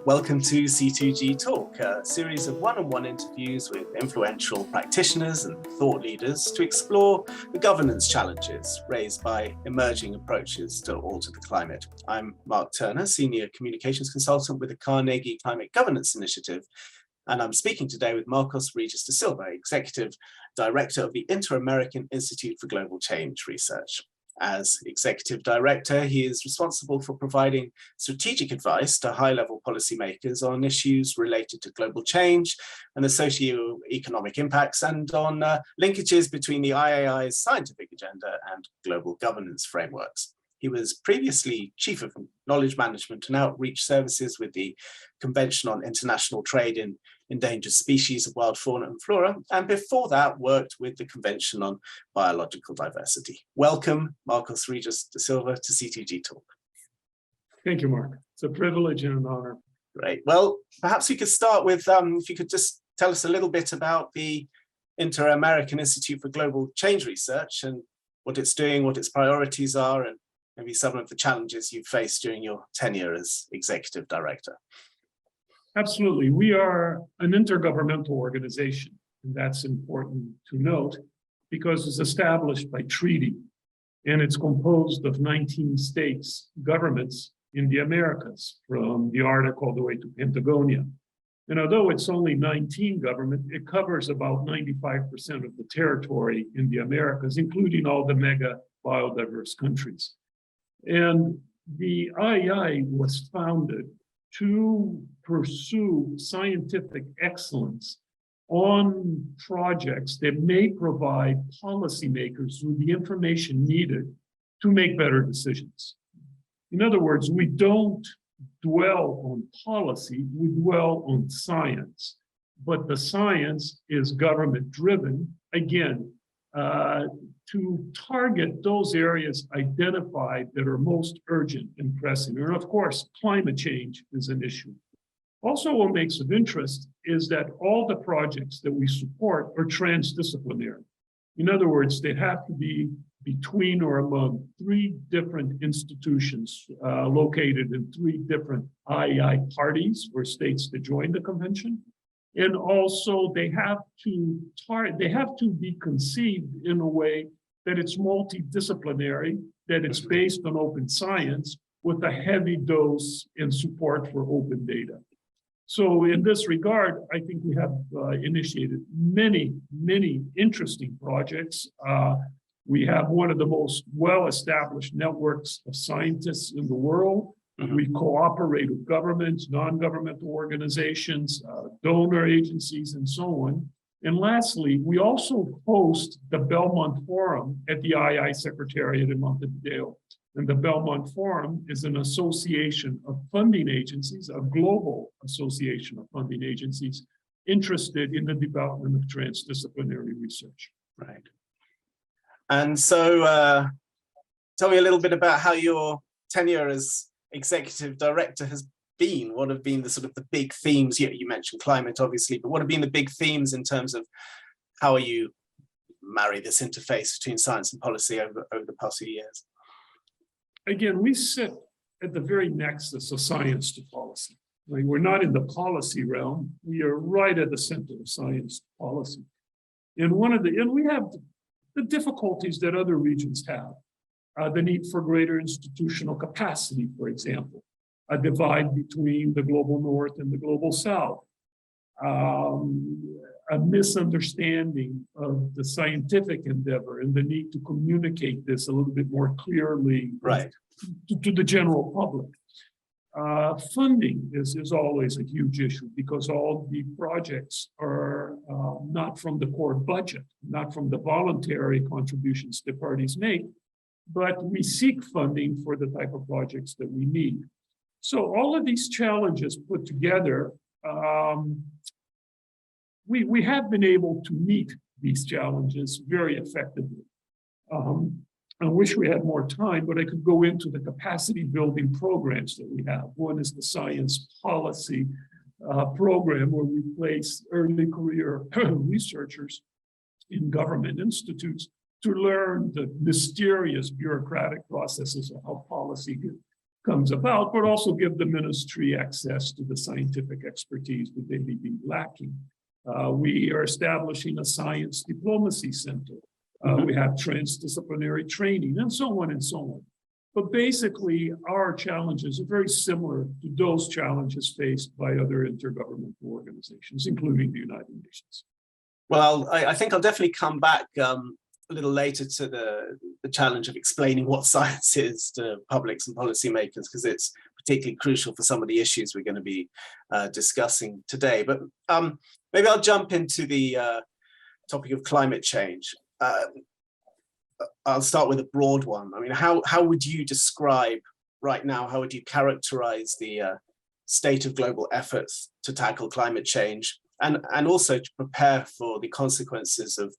Welcome to C2GTalk, a series of one-on-one interviews with influential practitioners and thought leaders to explore the governance challenges raised by emerging approaches to alter the climate. I'm Mark Turner, Senior Communications Consultant with the Carnegie Climate Governance Initiative, and I'm speaking today with Marcos Regis da Silva, Executive Director of the Inter-American Institute for Global Change Research. As Executive Director, he is responsible for providing strategic advice to high-level policymakers on issues related to global change and the socio-economic impacts, and on linkages between the IAI's scientific agenda and global governance frameworks. He was previously Chief of Knowledge Management and Outreach Services with the Convention on International Trade in Endangered Species of Wild Fauna and Flora, and before that worked with the Convention on Biological Diversity. Welcome, Marcos Regis da Silva, to C2GTalk. Thank you, Mark. It's a privilege and an honor. Great. Well, perhaps we could start with, if you could just tell us a little bit about the Inter-American Institute for Global Change Research and what it's doing, what its priorities are, and maybe some of the challenges you've faced during your tenure as Executive Director. Absolutely. We are an intergovernmental organization, and that's important to note because it's established by treaty, and it's composed of 19 states, governments in the Americas, from the Arctic all the way to Patagonia. And although it's only 19 government, it covers about 95% of the territory in the Americas, including all the mega biodiverse countries. And the IAI was founded to pursue scientific excellence on projects that may provide policymakers with the information needed to make better decisions. In other words, we don't dwell on policy, we dwell on science, but the science is government-driven, again, to target those areas identified that are most urgent and pressing. And of course, climate change is an issue. Also, what makes of interest is that all the projects that we support are transdisciplinary. In other words, they have to be between or among 3 different institutions located in 3 different IAI parties or states that join the convention. And also they have to be conceived in a way that it's multidisciplinary, that it's based on open science with a heavy dose in support for open data. So in this regard, I think we have initiated many interesting projects. We have one of the most well-established networks of scientists in the world. We cooperate with governments, non-governmental organizations, donor agencies, and so on. And lastly, we also host the Belmont Forum at the IAI Secretariat in Montevideo. And the Belmont Forum is an association of funding agencies, a global association of funding agencies interested in the development of transdisciplinary research. Right. And so tell me a little bit about how your tenure as Executive Director has been. What have been the sort of the big themes? You mentioned climate, obviously, but what have been the big themes in terms of how you marry this interface between science and policy over the past few years? Again, we sit at the very nexus of science to policy. Like, we're not in the policy realm. We are right at the center of science to policy. And we have the difficulties that other regions have. The need for greater institutional capacity, for example, a divide between the global north and the global south, a misunderstanding of the scientific endeavor and the need to communicate this a little bit more clearly to the general public. Funding is always a huge issue because all the projects are not from the core budget, not from the voluntary contributions that parties make, but we seek funding for the type of projects that we need. So all of these challenges put together, we have been able to meet these challenges very effectively. I wish we had more time, but I could go into the capacity building programs that we have. One is the science policy program where we place early career researchers in government institutes to learn the mysterious bureaucratic processes of how policy comes about, but also give the ministry access to the scientific expertise that they may be lacking. We are establishing a science diplomacy center. We have transdisciplinary training and so on and so on. But basically, our challenges are very similar to those challenges faced by other intergovernmental organizations, including the United Nations. Well, I think I'll definitely come back a little later to the challenge of explaining what science is to publics and policymakers, because it's particularly crucial for some of the issues we're going to be discussing today. But maybe I'll jump into the topic of climate change. I'll start with a broad one. I mean, how would you describe right now, how would you characterize the state of global efforts to tackle climate change and also to prepare for the consequences of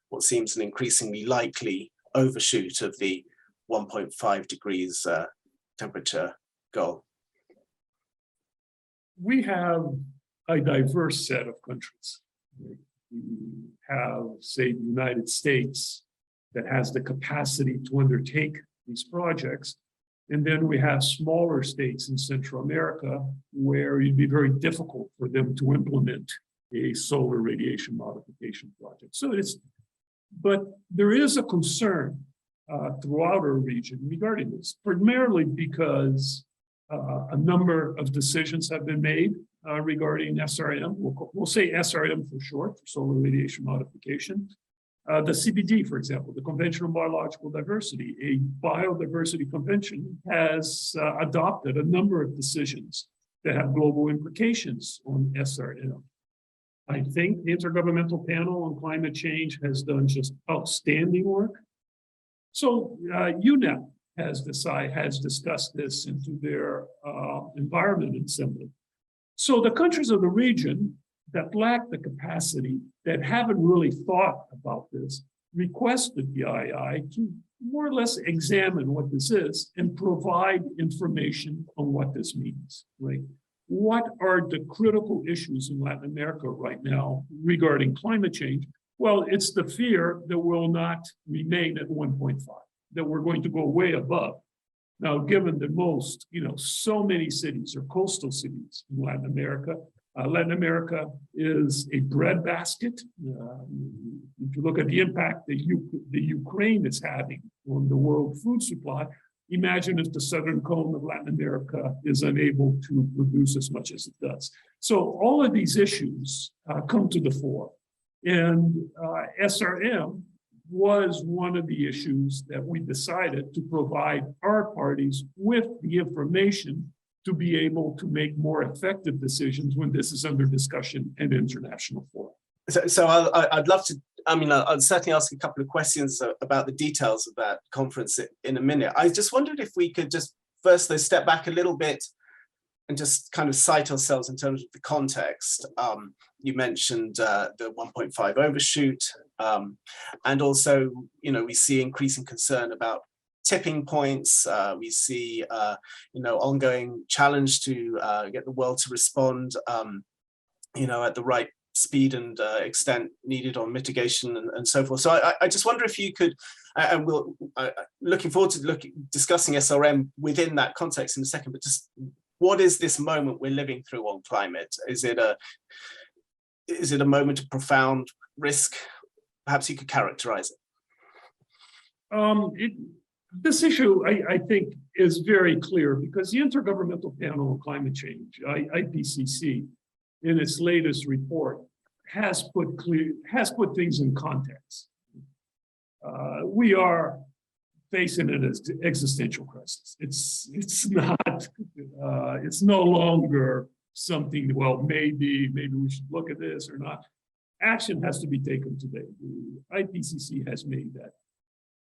what seems an increasingly likely overshoot of the 1.5 degrees temperature goal? We have a diverse set of countries. We have, say, the United States that has the capacity to undertake these projects. And then we have smaller states in Central America where it'd be very difficult for them to implement a solar radiation modification project. But there is a concern throughout our region regarding this, primarily because a number of decisions have been made regarding SRM. We'll say SRM for short, for solar radiation modification. The CBD, for example, the Convention on Biological Diversity, a biodiversity convention, has adopted a number of decisions that have global implications on SRM. I think the Intergovernmental Panel on Climate Change has done just outstanding work. So UNEP has discussed this into their Environment Assembly. So the countries of the region that lack the capacity, that haven't really thought about this, requested the IAI to more or less examine what this is and provide information on what this means, right? What are the critical issues in Latin America right now regarding climate change? Well, it's the fear that we'll not remain at 1.5, that we're going to go way above. Now, given that most, so many cities are coastal cities in Latin America is a breadbasket. If you look at the impact that the Ukraine is having on the world food supply, imagine if the southern cone of Latin America is unable to produce as much as it does. So all of these issues come to the fore. And SRM was one of the issues that we decided to provide our parties with the information to be able to make more effective decisions when this is under discussion in international fora. So I'd love to, I'll certainly ask a couple of questions about the details of that conference in a minute. I just wondered if we could just first though step back a little bit and just kind of cite ourselves in terms of the context. You mentioned the 1.5 overshoot, and also, we see increasing concern about tipping points. We see, ongoing challenge to get the world to respond, at the right speed and extent needed on mitigation and so forth. So I just wonder if you could, and we'll looking forward to discussing SRM within that context in a second, but just what is this moment we're living through on climate? Is it a moment of profound risk? Perhaps you could characterize it. This issue, I think, is very clear because the Intergovernmental Panel on Climate Change, IPCC, in its latest report, has put things in context. We are facing an existential crisis. It's no longer something, well, maybe we should look at this or not. Action has to be taken today. The IPCC has made that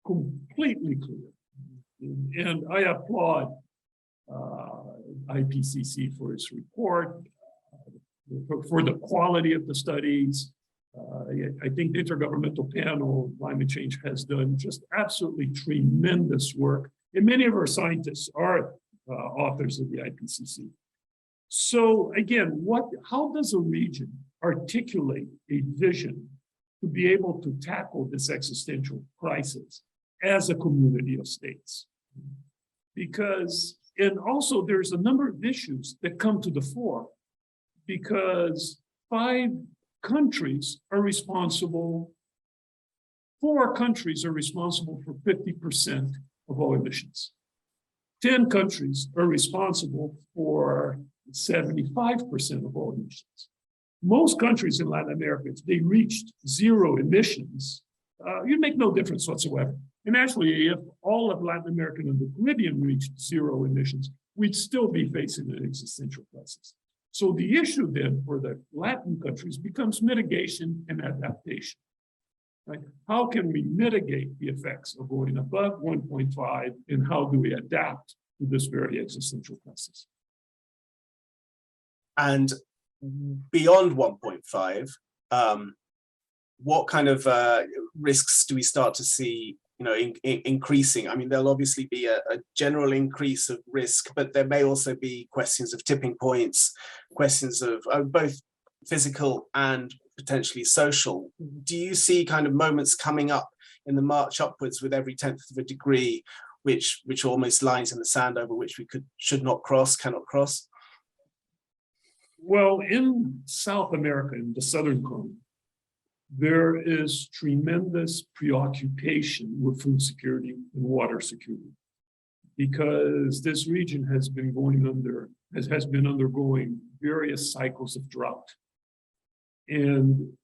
completely clear. And I applaud IPCC for its report, for the quality of the studies. I think the Intergovernmental Panel on Climate Change has done just absolutely tremendous work. And many of our scientists are authors of the IPCC. So again, how does a region articulate a vision to be able to tackle this existential crisis as a community of states? Because And also there's a number of issues that come to the fore because 5 countries are responsible, 4 countries are responsible for 50% of all emissions. 10 countries are responsible for 75% of all emissions. Most countries in Latin America, if they reached 0 emissions, you'd make no difference whatsoever. And actually, if all of Latin America and the Caribbean reached 0 emissions, we'd still be facing an existential crisis. So the issue then for the Latin countries becomes mitigation and adaptation. Right? How can we mitigate the effects of going above 1.5, and how do we adapt to this very existential crisis? And beyond 1.5, what kind of risks do we start to see, increasing? I mean, there'll obviously be a general increase of risk, but there may also be questions of tipping points, questions of both physical and potentially social. Do you see kind of moments coming up in the march upwards with every 1/10 of a degree, which almost lines in the sand over which we should not cross, cannot cross? Well, in South America, in the Southern Cone, there is tremendous preoccupation with food security and water security, because this region has been undergoing various cycles of drought. And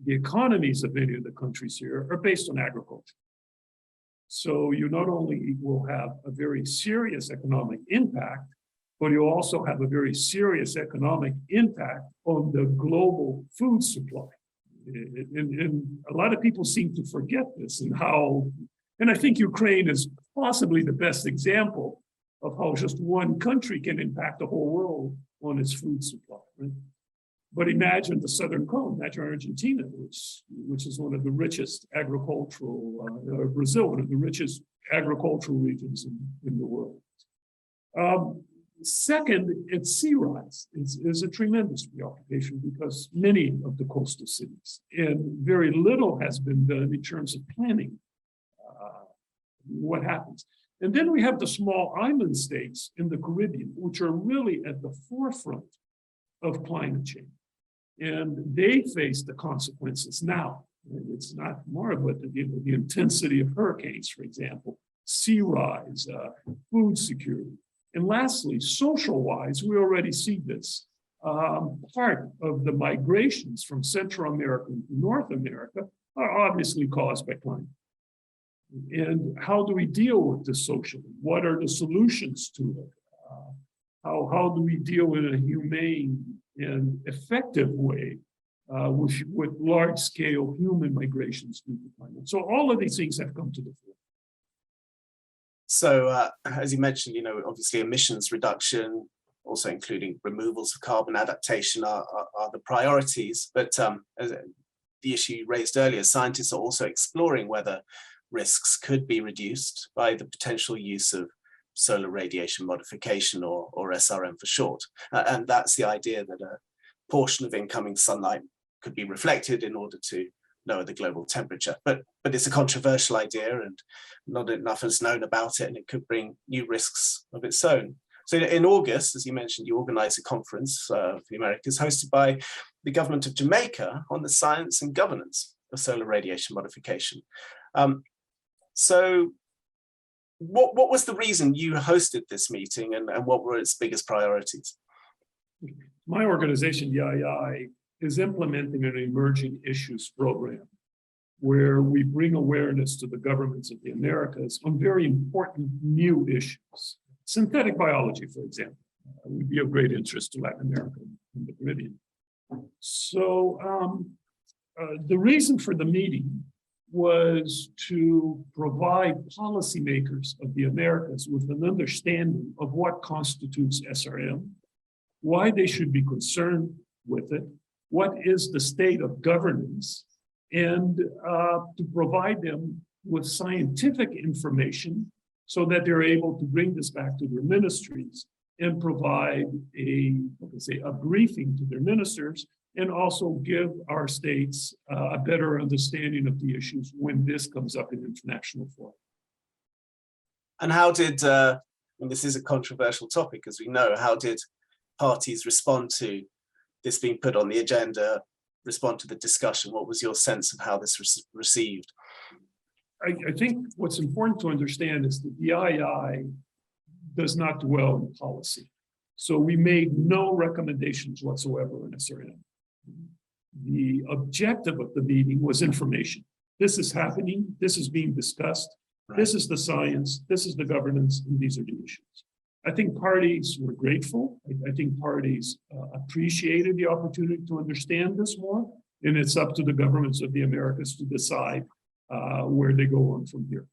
the economies of many of the countries here are based on agriculture. So you not only will have a very serious economic impact, but you also have a very serious economic impact on the global food supply. And a lot of people seem to forget this, and I think Ukraine is possibly the best example of how just one country can impact the whole world on its food supply. Right? But imagine the Southern Cone, imagine Argentina, which is one of the richest agricultural, Brazil, one of the richest agricultural regions in the world. Second, it's sea rise is a tremendous preoccupation because many of the coastal cities, and very little has been done in terms of planning what happens. And then we have the small island states in the Caribbean, which are really at the forefront of climate change. And they face the consequences now. And it's not more, but the intensity of hurricanes, for example, sea rise, food security. And lastly, social-wise, we already see this. Part of the migrations from Central America to North America are obviously caused by climate. And how do we deal with this socially? What are the solutions to it? How do we deal in a humane and effective way with large-scale human migrations due to climate? So all of these things have come to the fore. So as you mentioned, obviously emissions reduction, also including removals of carbon adaptation are the priorities. But as the issue raised earlier, scientists are also exploring whether risks could be reduced by the potential use of solar radiation modification, or SRM for short. And that's the idea that a portion of incoming sunlight could be reflected in order to lower the global temperature. But it's a controversial idea and not enough is known about it, and it could bring new risks of its own. So in August, as you mentioned, you organized a conference for the Americas hosted by the government of Jamaica on the science and governance of solar radiation modification. So what was the reason you hosted this meeting, and what were its biggest priorities? My organization, the IAI, is implementing an emerging issues program where we bring awareness to the governments of the Americas on very important new issues. Synthetic biology, for example, would be of great interest to Latin America and the Caribbean. So the reason for the meeting was to provide policymakers of the Americas with an understanding of what constitutes SRM, why they should be concerned with it, what is the state of governance, and to provide them with scientific information so that they're able to bring this back to their ministries and provide a briefing to their ministers, and also give our states a better understanding of the issues when this comes up in international forum. And how did And this is a controversial topic, as we know. How did parties respond to this being put on the agenda, respond to the discussion? What was your sense of how this was received? I think what's important to understand is that the IAI does not dwell in policy. So we made no recommendations whatsoever in SRM. The objective of the meeting was information. This is happening, this is being discussed, Right. This is the science, this is the governance, and these are the issues. I think parties were grateful. I think parties appreciated the opportunity to understand this more, and it's up to the governments of the Americas to decide where they go on from here.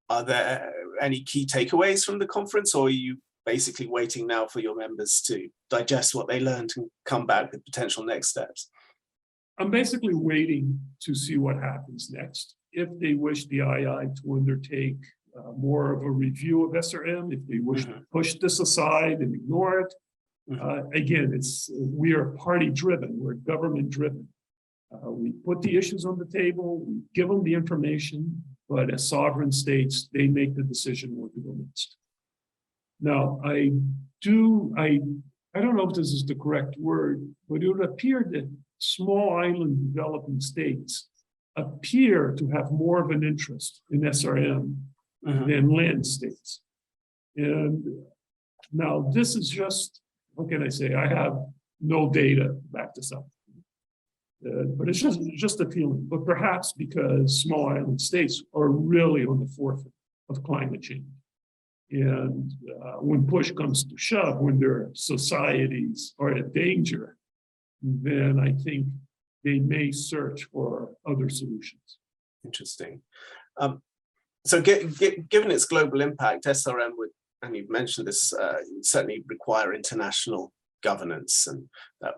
Are there any key takeaways from the conference, or are you basically waiting now for your members to digest what they learned and come back with potential next steps? I'm basically waiting to see what happens next. If they wish the IAI to undertake more of a review of SRM, if they wish to push this aside and ignore it, again, we are party driven, we're government driven. We put the issues on the table, we give them the information, but as sovereign states, they make the decision what to go next. Now, I don't know if this is the correct word, but it would appear that small island developing states appear to have more of an interest in SRM than land states. And now this is just, what can I say? I have no data to back this up. But it's just a feeling. But perhaps because small island states are really on the forefront of climate change. And when push comes to shove, when their societies are at danger, then I think they may search for other solutions. Interesting. So given its global impact, SRM would, and you've mentioned this, certainly require international governance, and that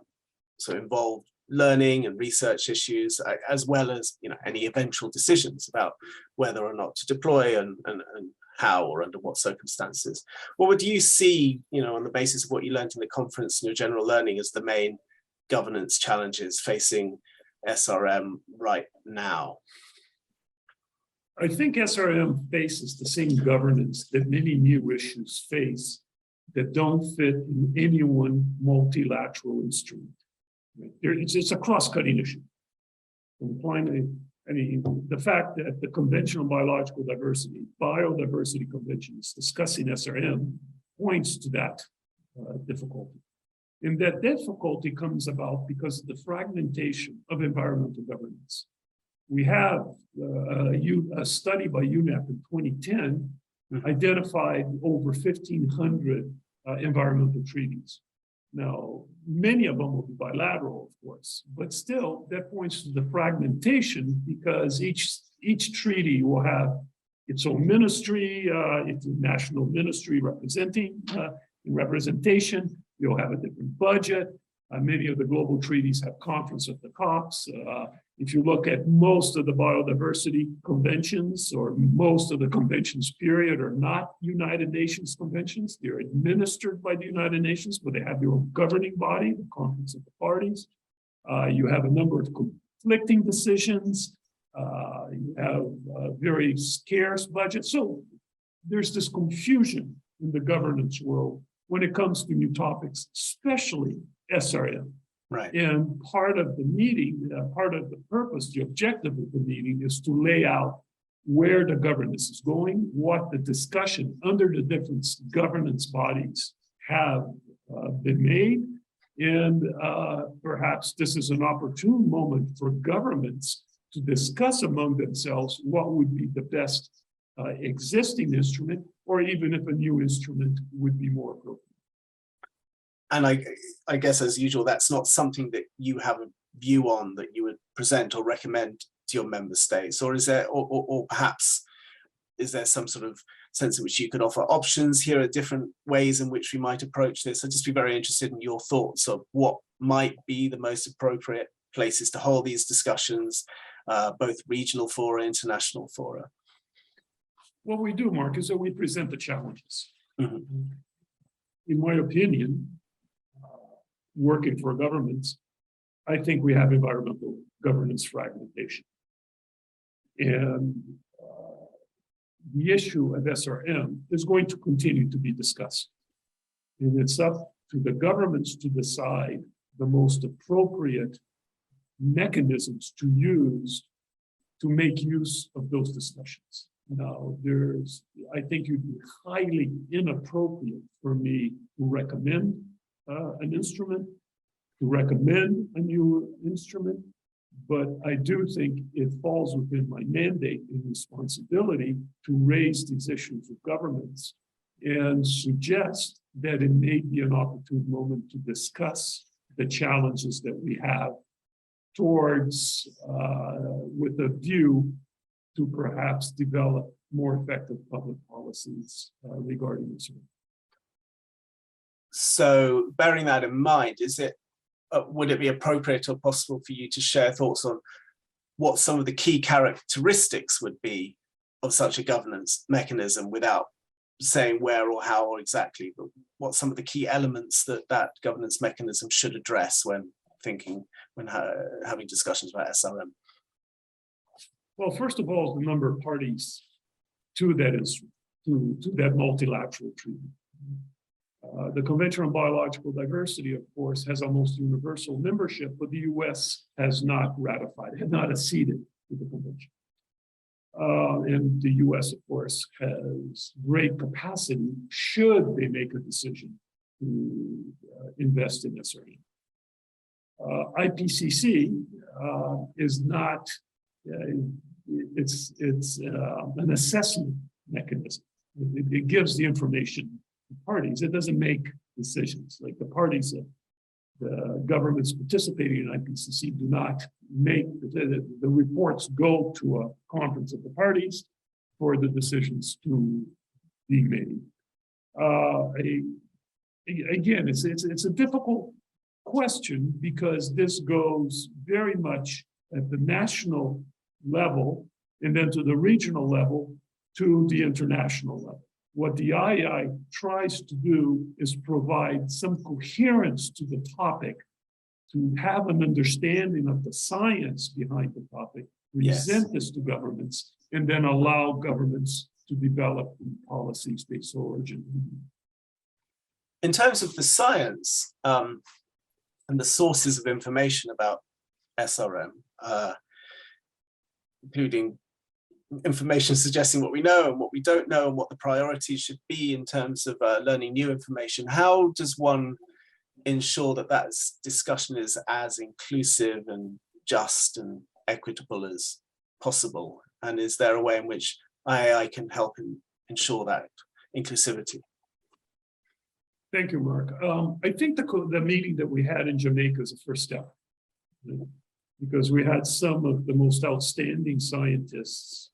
so involve learning and research issues, as well as any eventual decisions about whether or not to deploy and how or under what circumstances. What would you see, on the basis of what you learned in the conference and your general learning, as the main governance challenges facing SRM right now? I think SRM faces the same governance that many new issues face that don't fit in any one multilateral instrument. It's a cross-cutting issue. The fact that the Convention on Biological Diversity, Biodiversity Convention, is discussing SRM points to that difficulty. And that difficulty comes about because of the fragmentation of environmental governance. We have a study by UNEP in 2010 identified over 1,500 environmental treaties. Now, many of them will be bilateral, of course, but still that points to the fragmentation, because each treaty will have its own ministry, its national ministry representation. You'll have a different budget. Many of the global treaties have conference of the COPs. If you look at most of the biodiversity conventions, or most of the conventions period, are not United Nations conventions. They're administered by the United Nations, but they have their own governing body, the Conference of the Parties. You have a number of conflicting decisions. You have a very scarce budget. So there's this confusion in the governance world when it comes to new topics, especially SRM. Right. And part of the meeting, part of the purpose, the objective of the meeting, is to lay out where the governance is going, what the discussion under the different governance bodies have been made. And perhaps this is an opportune moment for governments to discuss among themselves what would be the best existing instrument, or even if a new instrument would be more appropriate. And I guess, as usual, that's not something that you have a view on, that you would present or recommend to your member states, or is there, or perhaps is there some sort of sense in which you could offer options? Here are different ways in which we might approach this. I'd just be very interested in your thoughts of what might be the most appropriate places to hold these discussions, both regional fora, international fora. What we do, Mark, is that we present the challenges. In my opinion, working for governments, I think we have environmental governance fragmentation. And the issue of SRM is going to continue to be discussed. And it's up to the governments to decide the most appropriate mechanisms to use to make use of those discussions. Now, I think it would be highly inappropriate for me to recommend an instrument, to recommend a new instrument, but I do think it falls within my mandate and responsibility to raise these issues with governments and suggest that it may be an opportune moment to discuss the challenges that we have towards, with a view to perhaps develop more effective public policies regarding this. So bearing that in mind, would it be appropriate or possible for you to share thoughts on what some of the key characteristics would be of such a governance mechanism, without saying where or how or exactly, but what some of the key elements that governance mechanism should address when having discussions about SRM? Well, first of all, the number of parties to that instrument, to that multilateral treaty. The Convention on Biological Diversity, of course, has almost universal membership, but the US has not ratified, has not acceded to the convention. And the US, of course, has great capacity should they make a decision to invest in SRM. IPCC is not, it's an assessment mechanism. It gives the information to parties. It doesn't make decisions. Like the parties, the governments participating in IPCC do not make, the reports go to a conference of the parties for the decisions to be made. Again, it's a difficult question because this goes very much at the national level and then to the regional level to the international level. What the IAI tries to do is provide some coherence to the topic, to have an understanding of the science behind the topic, present this to governments, and then allow governments to develop policies they so urgently need. In terms of the science and the sources of information about SRM, including information suggesting what we know and what we don't know and what the priorities should be in terms of learning new information, how does one ensure that that discussion is as inclusive and just and equitable as possible? And is there a way in which IAI can help ensure that inclusivity? Thank you, Mark. I think the meeting that we had in Jamaica is a first step, because we had some of the most outstanding scientists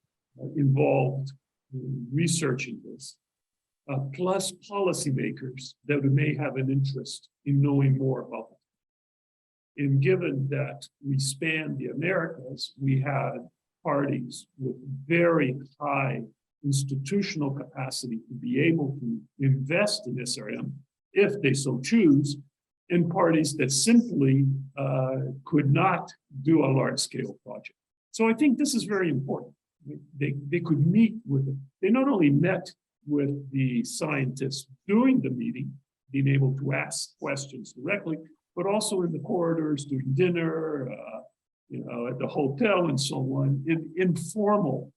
involved in researching this, plus policymakers that may have an interest in knowing more about it. And given that we span the Americas, we had parties with very high institutional capacity to be able to invest in SRM if they so choose, and parties that simply could not do a large-scale project. So I think this is very important. They could meet with it. They not only met with the scientists during the meeting, being able to ask questions directly, but also in the corridors, during dinner, at the hotel and so on, in informal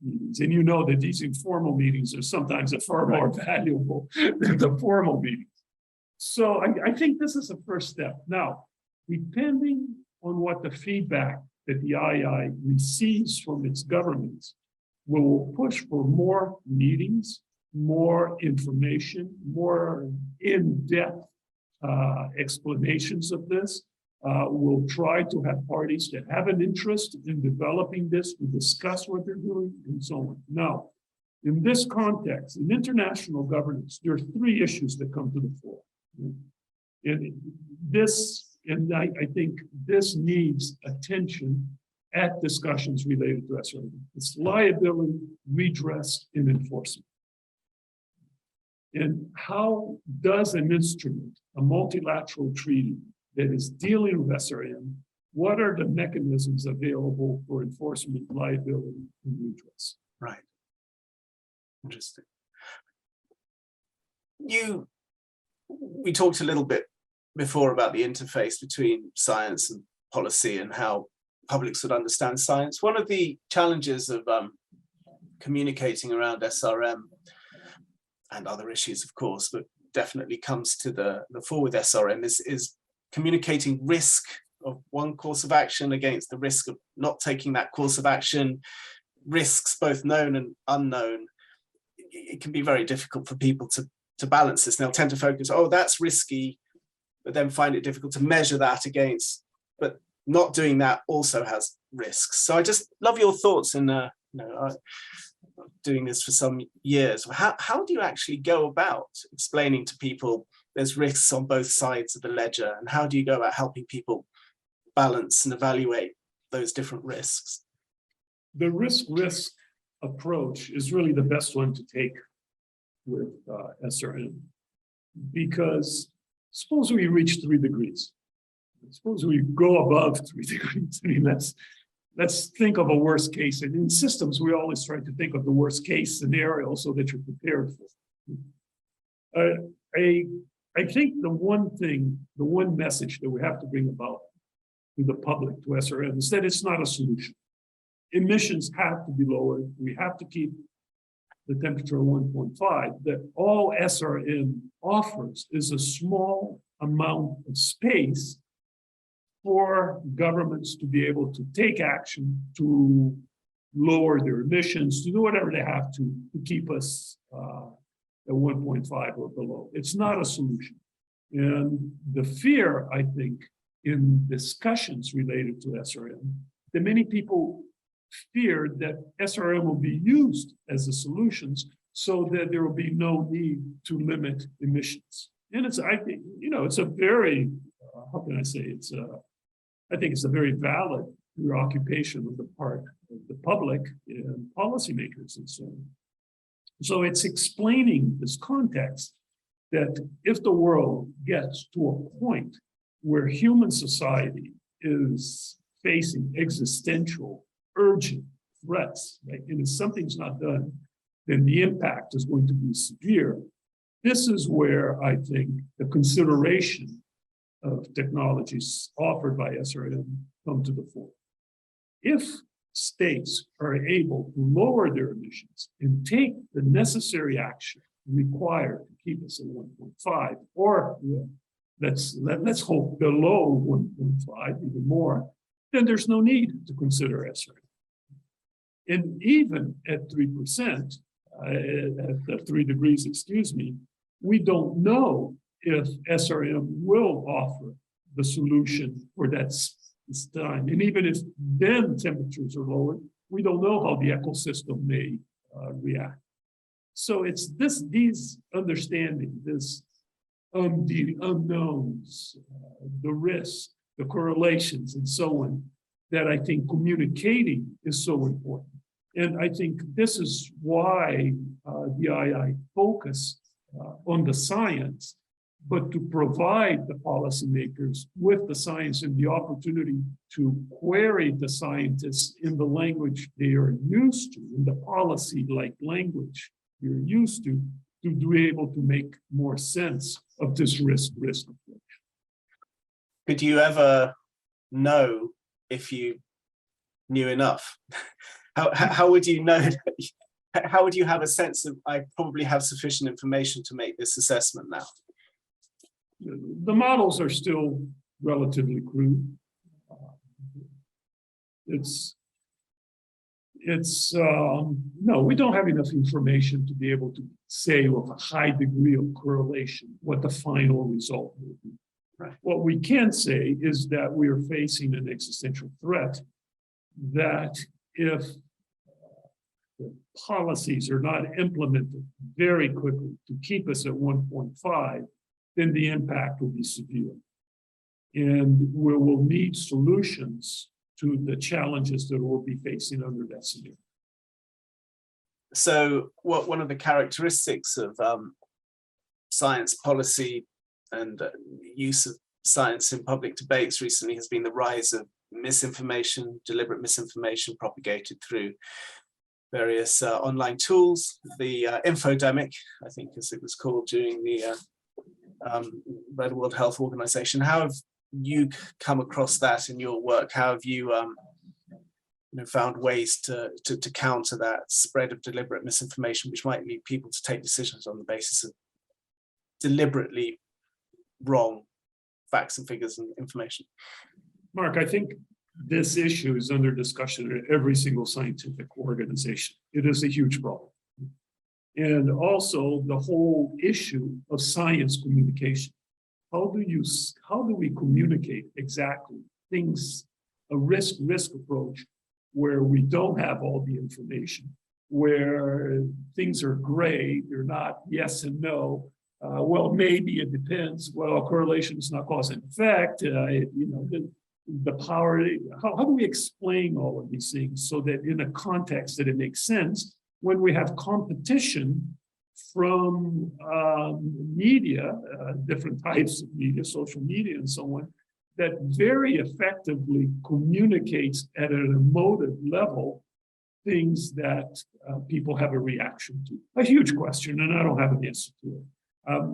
meetings. And you know that these informal meetings are sometimes far more valuable than the formal meetings. So I think this is a first step. Now, depending on what the feedback that the IAI receives from its governments, we will push for more meetings, more information, more in-depth explanations of this. We'll try to have parties that have an interest in developing this, to discuss what they're doing, and so on. Now, in this context, in international governance, there are three issues that come to the fore. And I think this needs attention at discussions related to SRM. It's liability, redress, and enforcement. And how does an instrument, a multilateral treaty that is dealing with SRM, what are the mechanisms available for enforcement, liability, and redress? Right. Interesting. We talked a little bit before about the interface between science and policy and how publics would understand science. One of the challenges of communicating around SRM and other issues, of course, but definitely comes to the fore with SRM is communicating risk of one course of action against the risk of not taking that course of action, risks both known and unknown. It can be very difficult for people to balance this. They'll tend to focus, oh, that's risky, but then find it difficult to measure that against, but not doing that also has risks. So I just love your thoughts in doing this for some years. How do you actually go about explaining to people there's risks on both sides of the ledger, and how do you go about helping people balance and evaluate those different risks? The risk approach is really the best one to take with SRM, because suppose we reach 3 degrees. Suppose we go above 3 degrees. I mean, let's think of a worst case. And in systems, we always try to think of the worst case scenario so that you're prepared for it. I think the one message that we have to bring about to the public, to SRM, is that it's not a solution. Emissions have to be lowered. We have to keep the temperature of 1.5. That all SRM offers is a small amount of space for governments to be able to take action to lower their emissions, to do whatever they have to keep us at 1.5 or below. It's not a solution. And the fear, I think, in discussions related to SRM, that many people fear that SRM will be used as a solution so that there will be no need to limit emissions. And I think, it's a very, how can I say, I think it's a very valid preoccupation on the part of the public and policymakers and so on. So it's explaining this context that if the world gets to a point where human society is facing existential, urgent threats, right, and if something's not done, then the impact is going to be severe. This is where I think the consideration of technologies offered by SRM come to the fore. If states are able to lower their emissions and take the necessary action required to keep us at 1.5, or let's hope below 1.5, even more, then there's no need to consider SRM. And even at 3%, at 3 degrees, we don't know if SRM will offer the solution for that time. And even if then temperatures are lowered, we don't know how the ecosystem may react. So it's these understanding, the unknowns, the risks, the correlations, and so on, that I think communicating is so important. And I think this is why the IAI focus on the science, but to provide the policymakers with the science and the opportunity to query the scientists in the language they are used to, in the policy-like language you're used to be able to make more sense of this risk approach. Could you ever know if you knew enough? How would you know? How would you have a sense of, I probably have sufficient information to make this assessment now? The models are still relatively crude. No, we don't have enough information to be able to say with a high degree of correlation what the final result will be. Right. What we can say is that we are facing an existential threat, that if the policies are not implemented very quickly to keep us at 1.5, then the impact will be severe. And we will need solutions to the challenges that we'll be facing under that scenario. So one of the characteristics of science policy and use of science in public debates recently has been the rise of misinformation, deliberate misinformation propagated through various online tools, the infodemic, I think as it was called during the by the World Health Organization. How have you come across that in your work? How have you, found ways to counter that spread of deliberate misinformation, which might lead people to take decisions on the basis of deliberately wrong facts and figures and information? Mark, I think this issue is under discussion at every single scientific organization. It is a huge problem. And also the whole issue of science communication. How do we communicate exactly things, a risk approach where we don't have all the information, where things are gray, they're not yes and no. Well, maybe it depends. Well, correlation is not cause and effect. The power. How do we explain all of these things so that in a context that it makes sense when we have competition from media, different types of media, social media, and so on, that very effectively communicates at an emotive level things that people have a reaction to. A huge question, and I don't have an answer to it.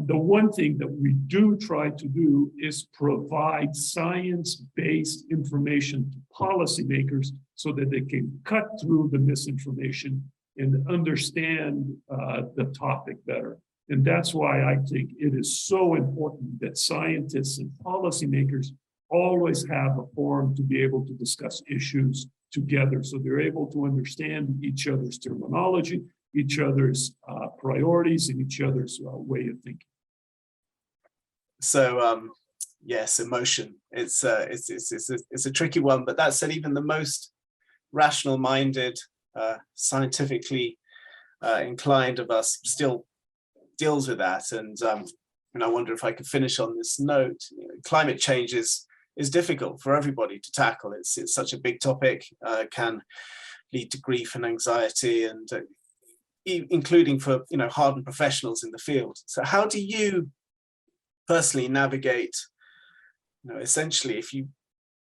The one thing that we do try to do is provide science-based information to policymakers so that they can cut through the misinformation and understand the topic better. And that's why I think it is so important that scientists and policymakers always have a forum to be able to discuss issues together, so they're able to understand each other's terminology, each other's priorities, and each other's way of thinking. So yes, emotion. It's a tricky one, but that said, even the most rational-minded, scientifically inclined of us still deals with that. And I wonder if I could finish on this note. Climate change is difficult for everybody to tackle. It's such a big topic, can lead to grief and anxiety, and including for hardened professionals in the field. So how do you personally navigate, essentially, if you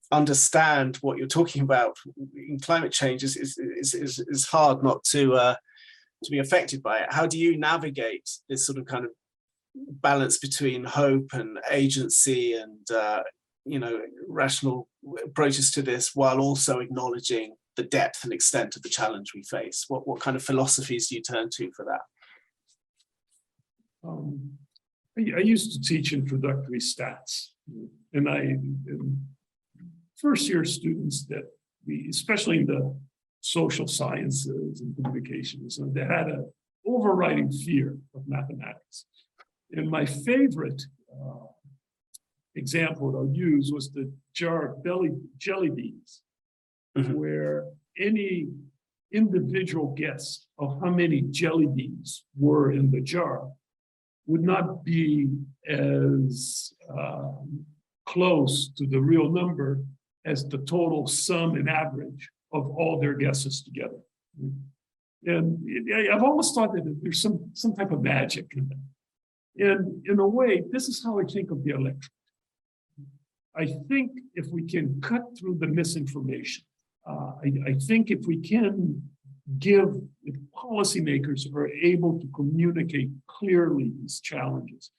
understand what you're talking about in climate change, is hard not to be affected by it. How do you navigate this sort of kind of balance between hope and agency and rational approaches to this, while also acknowledging the depth and extent of the challenge we face? What kind of philosophies do you turn to for that? I used to teach introductory stats, and first-year students that especially in the social sciences and communications, they had an overriding fear of mathematics. And my favorite example that I'll use was the jar of jelly beans, where any individual guess of how many jelly beans were in the jar would not be as close to the real number as the total sum and average of all their guesses together. And I've always thought that there's some type of magic in that. And in a way, this is how I think of the electorate. I think if we can cut through the misinformation, I think if we can if policymakers are able to communicate clearly these challenges,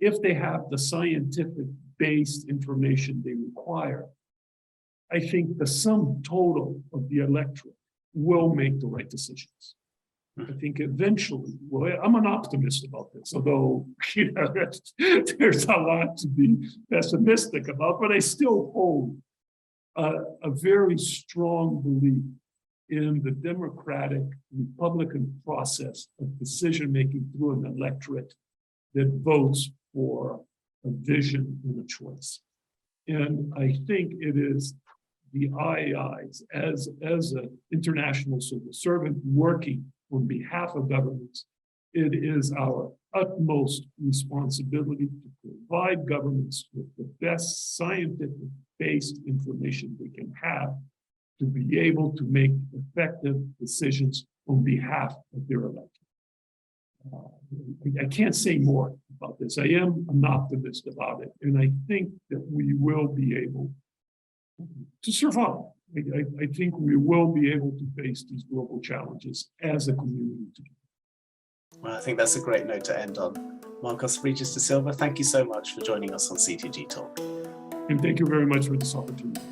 if they have the scientific-based information they require, I think the sum total of the electorate will make the right decisions. I think eventually, well, I'm an optimist about this, although there's a lot to be pessimistic about, but I still hold a very strong belief in the democratic Republican process of decision-making through an electorate that votes for a vision and a choice. And I think it is the IAIs as an international civil servant working on behalf of governments, it is our utmost responsibility to provide governments with the best scientific-based information they can have to be able to make effective decisions on behalf of their electorate. I can't say more about this. I am an optimist about it, and I think that we will be able to survive. I think we will be able to face these global challenges as a community together. Well, I think that's a great note to end on. Marcos Regis da Silva, thank you so much for joining us on C2GTalk. And thank you very much for this opportunity.